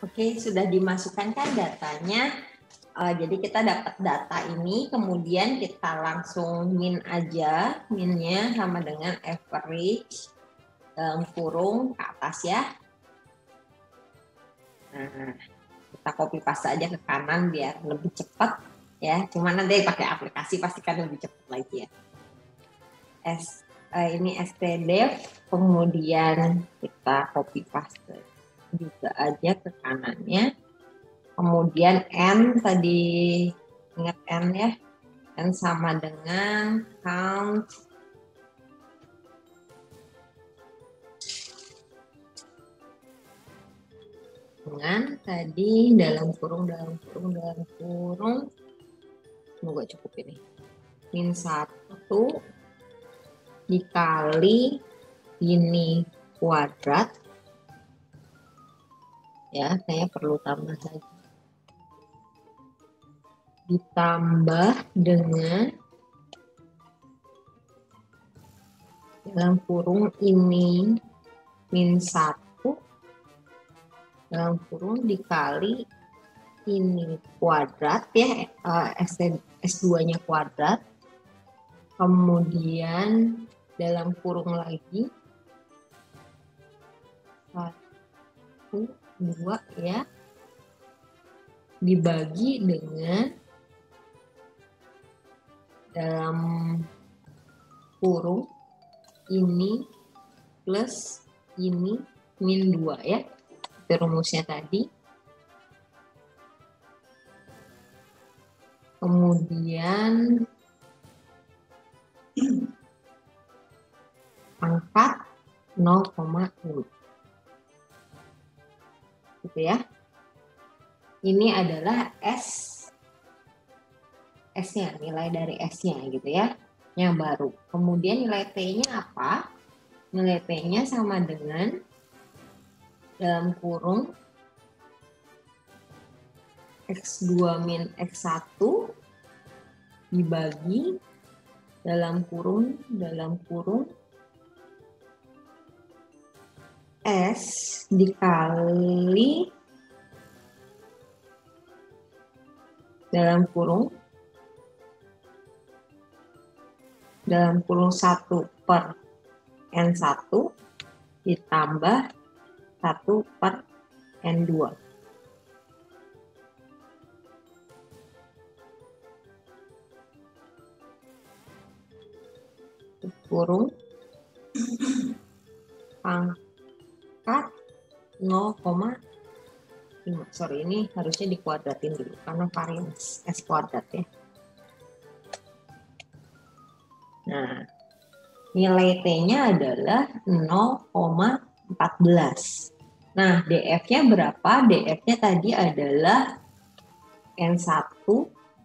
Oke, sudah dimasukkan kan datanya. Jadi kita dapat data ini, kemudian kita langsung min aja. Minnya sama dengan average dalam kurung ke atas ya. Nah, kita copy paste aja ke kanan biar lebih cepat ya. Cuma nanti pakai aplikasi pasti kan lebih cepat lagi ya. Ini stdef, kemudian kita copy paste juga aja ke kanannya. Kemudian n tadi, ingat n ya, n sama dengan count dengan tadi dalam kurung, semoga cukup ini, min 1 dikali ini kuadrat ya, saya perlu tambah lagi, ditambah dengan dalam kurung ini min 1 dalam kurung dikali ini kuadrat ya, S2 nya kuadrat, kemudian dalam kurung lagi 1, 2 ya, dibagi dengan dalam kurung ini plus ini min 2 ya, itu rumusnya tadi. Kemudian pangkat 0,0 gitu ya. Ini adalah S-nya, nilai dari S-nya gitu ya, yang baru. Kemudian nilai T-nya apa? Nilai T-nya sama dengan dalam kurung X2 min X1 dibagi dalam kurung S dikali dalam kurung 1 per N1 ditambah 1 per N2. Kurung pangkat 0,5. Sorry, ini harusnya dikuadratin dulu karena varian S kuadrat ya. Nah, nilai T-nya adalah 0,14. Nah, DF-nya berapa? DF-nya tadi adalah N1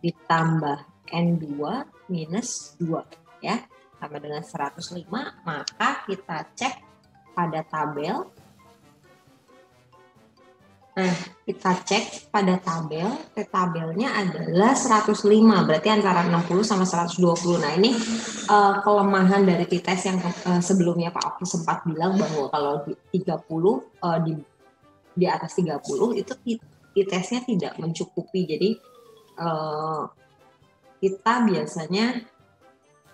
ditambah N2 minus 2 ya, sama dengan 105. Maka kita cek pada tabel. Nah, kita cek pada tabel, tabelnya adalah 105, berarti antara 60 sama 120. Nah, ini kelemahan dari t-test yang sebelumnya Pak Oki sempat bilang bahwa kalau di 30, di atas 30 itu t-testnya tidak mencukupi. Jadi kita biasanya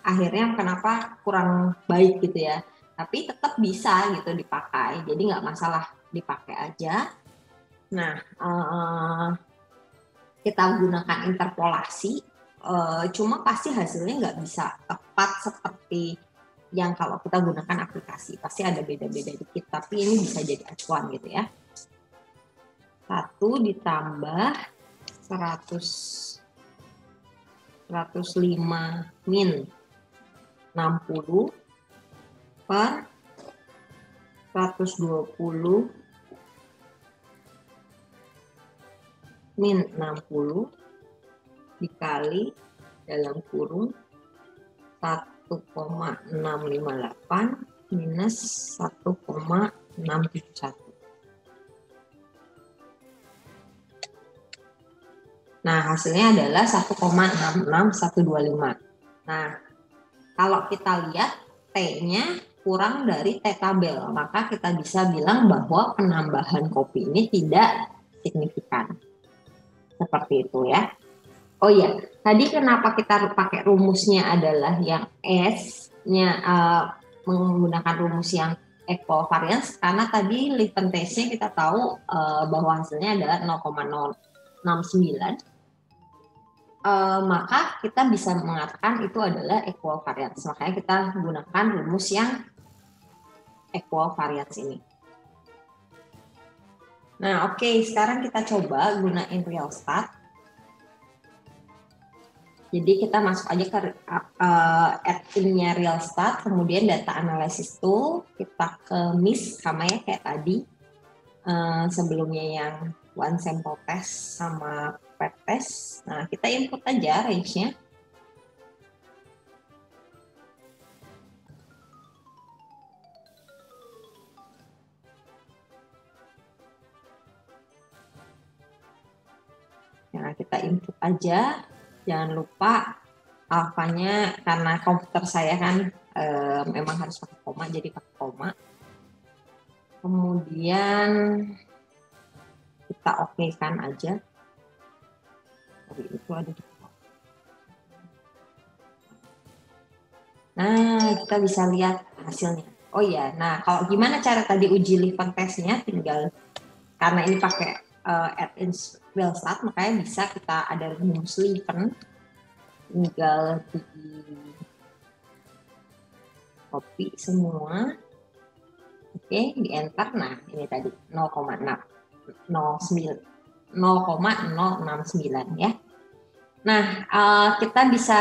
akhirnya kenapa kurang baik gitu ya, tapi tetap bisa gitu dipakai, jadi nggak masalah, dipakai aja. Nah, kita gunakan interpolasi, cuma pasti hasilnya nggak bisa tepat seperti yang kalau kita gunakan aplikasi, pasti ada beda-beda dikit, tapi ini bisa jadi acuan gitu ya. 1 ditambah 105 min 60 per 120 min 60 dikali dalam kurung 1,658 minus 1,671. Nah, hasilnya adalah 1,66125. Nah, kalau kita lihat T-nya kurang dari T tabel, maka kita bisa bilang bahwa penambahan kopi ini tidak signifikan. Seperti itu ya. Oh iya, tadi kenapa kita pakai rumusnya adalah yang S-nya menggunakan rumus yang equivariance, karena tadi Lipton test-nya kita tahu bahwa hasilnya adalah 0,069. Maka kita bisa mengatakan itu adalah equivariance. Makanya kita gunakan rumus yang equivariance ini. Nah, oke, sekarang kita coba gunain real stat. Jadi kita masuk aja ke add-in-nya real stat, kemudian data analysis tool, kita ke MIS sama ya kayak tadi. Sebelumnya yang one sample test sama pet test. Nah, kita input aja range-nya. Nah, kita input aja. Jangan lupa alfanya, karena komputer saya kan memang harus pakai koma, jadi pakai koma. Kemudian kita oke-kan aja. Tadi itu ada di bawah. Nah, kita bisa lihat hasilnya. Oh iya, nah kalau gimana cara tadi uji Lipton test-nya, tinggal karena ini pakai add-in real stat, makanya bisa kita ada rumus Lipton, tinggal di copy semua. Oke, di enter. Nah, ini tadi 0,069 ya. Nah, kita bisa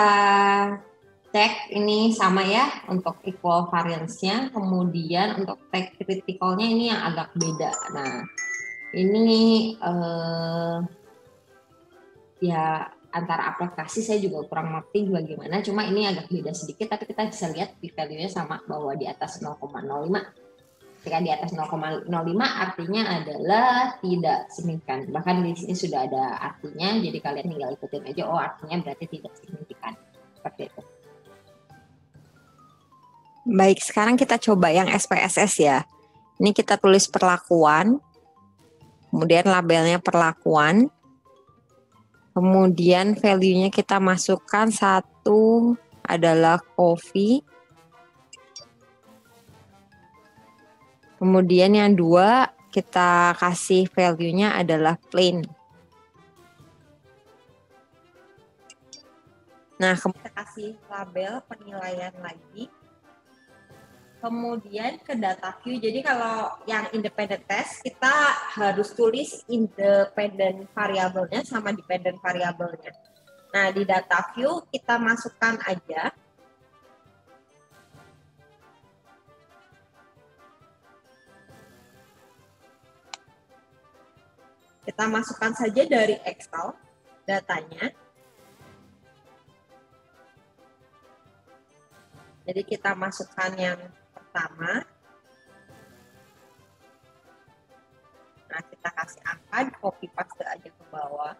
cek ini sama ya untuk equal variance-nya, kemudian untuk tag critical-nya ini yang agak beda. Nah, ini ya antara aplikasi saya juga kurang ngerti bagaimana, cuma ini agak beda sedikit, tapi kita bisa lihat p-value-nya sama bahwa di atas 0,05. Ketika di atas 0,05 artinya adalah tidak signifikan. Bahkan di sini sudah ada artinya, jadi kalian tinggal ikutin aja, oh artinya berarti tidak signifikan. Seperti itu. Baik, sekarang kita coba yang SPSS ya. Ini kita tulis perlakuan, kemudian labelnya perlakuan, kemudian value-nya kita masukkan, satu adalah coffee, kemudian yang dua kita kasih value-nya adalah plain. Nah, kemudian kita kasih label penilaian lagi. Kemudian ke data view, jadi kalau yang independent test, kita harus tulis independent variabelnya sama dependent variabelnya. Nah, di data view kita masukkan aja. Kita masukkan saja dari Excel datanya. Jadi kita masukkan yang pertama. Nah, kita kasih angka, copy paste aja ke bawah.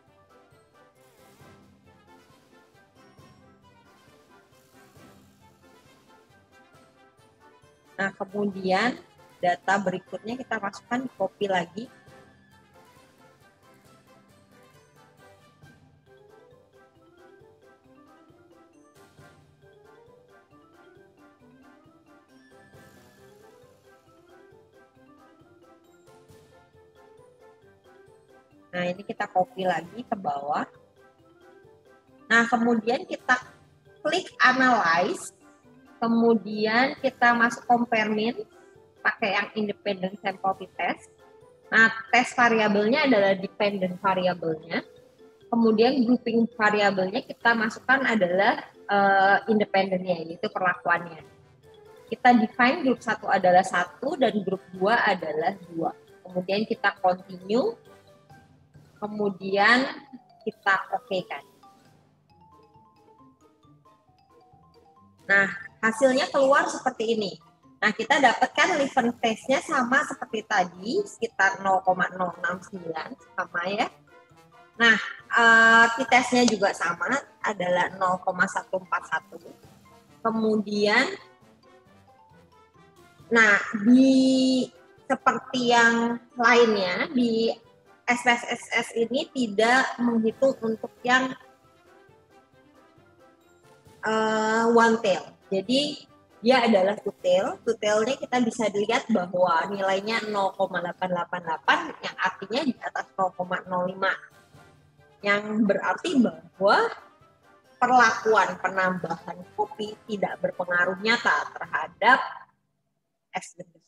Nah, kemudian data berikutnya kita masukkan, copy lagi. Nah, ini kita copy lagi ke bawah. Nah, kemudian kita klik analyze, kemudian kita masuk compare min, pakai yang independent sample test. Nah, tes variabelnya adalah dependent variabelnya. Kemudian grouping variabelnya kita masukkan adalah independennya, yaitu perlakuannya. Kita define grup 1 adalah 1 dan grup 2 adalah 2. Kemudian kita continue. Kemudian kita oke-kan. Nah, hasilnya keluar seperti ini. Nah, kita dapatkan Lipton test-nya sama seperti tadi, sekitar 0,069 sama ya. Nah, t-test-nya juga sama, adalah 0,141. Kemudian, nah, seperti yang lainnya, di SPSS ini tidak menghitung untuk yang one tail. Jadi dia adalah two tail. Two tailnya kita bisa dilihat bahwa nilainya 0,888 yang artinya di atas 0,05. Yang berarti bahwa perlakuan penambahan kopi tidak berpengaruh nyata terhadap SDG.